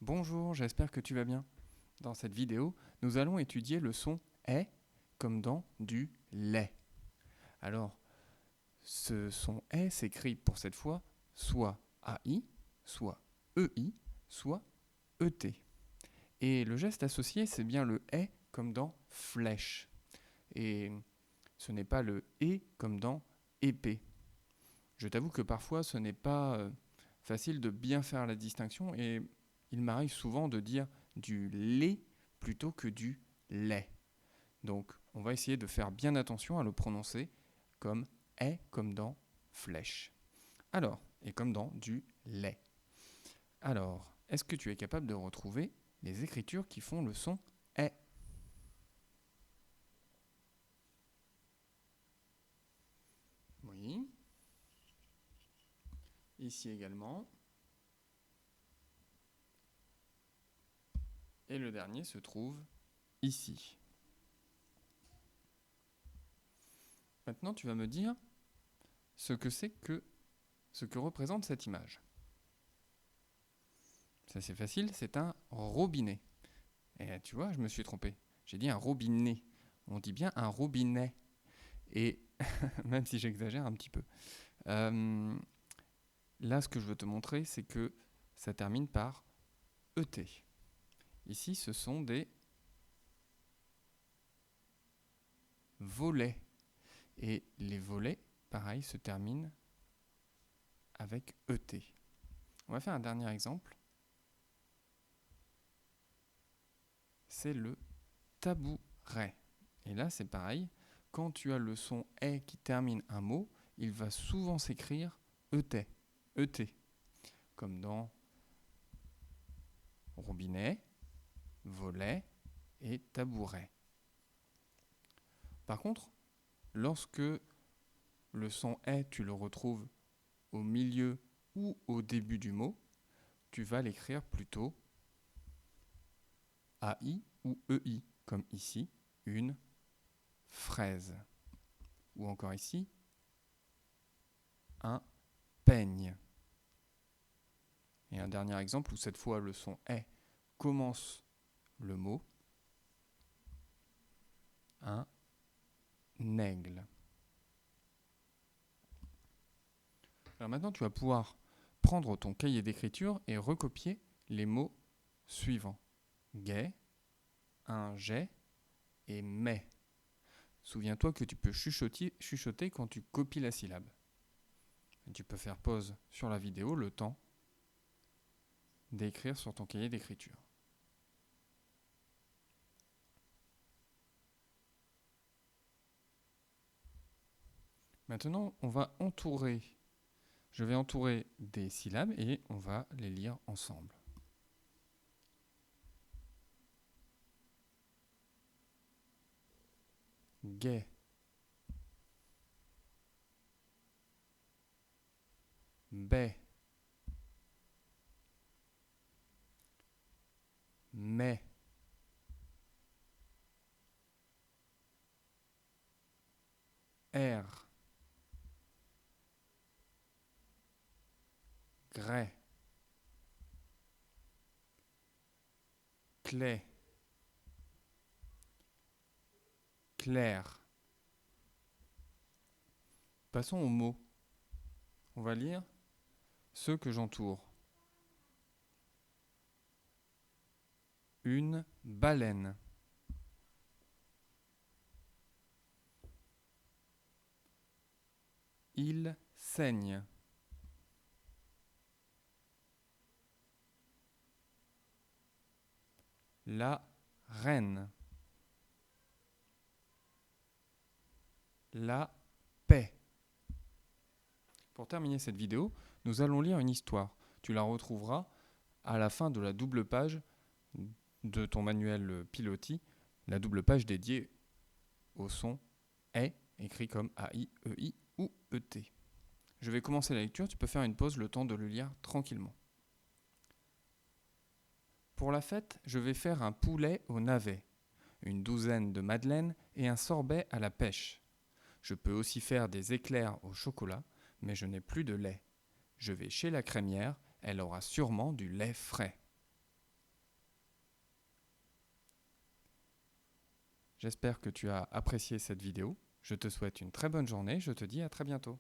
Bonjour, j'espère que tu vas bien. Dans cette vidéo, nous allons étudier le son est comme dans du lait. Alors, ce son est s'écrit pour cette fois soit AI, soit EI, soit ET. Et le geste associé, c'est bien le est comme dans flèche. Et ce n'est pas le et comme dans épée. Je t'avoue que parfois, ce n'est pas facile de bien faire la distinction et il m'arrive souvent de dire du lait plutôt que du lait. Donc, on va essayer de faire bien attention à le prononcer comme est comme dans flèche. Alors, et comme dans du lait. Alors, est-ce que tu es capable de retrouver les écritures qui font le son est? Oui. Ici également. Et le dernier se trouve ici. Maintenant, tu vas me dire ce que représente cette image. Ça c'est facile, c'est un robinet. Et tu vois, je me suis trompé. J'ai dit un robinet. On dit bien un robinet. Et même si j'exagère un petit peu. Là, ce que je veux te montrer, c'est que ça termine par ET. Ici, ce sont des volets. Et les volets, pareil, se terminent avec ET. On va faire un dernier exemple. C'est le tabouret. Et là, c'est pareil. Quand tu as le son est qui termine un mot, il va souvent s'écrire ET. ET. Comme dans robinet, volet et tabouret. Par contre, lorsque le son est, tu le retrouves au milieu ou au début du mot, tu vas l'écrire plutôt AI ou EI, comme ici, une fraise. Ou encore ici, un peigne. Et un dernier exemple où cette fois le son est commence le mot, un aigle. Alors maintenant, tu vas pouvoir prendre ton cahier d'écriture et recopier les mots suivants. Gai, un jet et mais. Souviens-toi que tu peux chuchoter quand tu copies la syllabe. Et tu peux faire pause sur la vidéo le temps d'écrire sur ton cahier d'écriture. Maintenant, je vais entourer des syllabes et on va les lire ensemble. Gai, baie, mais, air, grès, clé, clair. Passons aux mots. On va lire ceux que j'entoure. Une baleine. Il saigne. La reine. La paix. Pour terminer cette vidéo, nous allons lire une histoire. Tu la retrouveras à la fin de la double page de ton manuel Pilotis, la double page dédiée au son est, écrit comme AI, EI ou ET. Je vais commencer la lecture, tu peux faire une pause le temps de le lire tranquillement. Pour la fête, je vais faire un poulet au navet, une douzaine de madeleines et un sorbet à la pêche. Je peux aussi faire des éclairs au chocolat, mais je n'ai plus de lait. Je vais chez la crémière, elle aura sûrement du lait frais. J'espère que tu as apprécié cette vidéo. Je te souhaite une très bonne journée. Je te dis à très bientôt.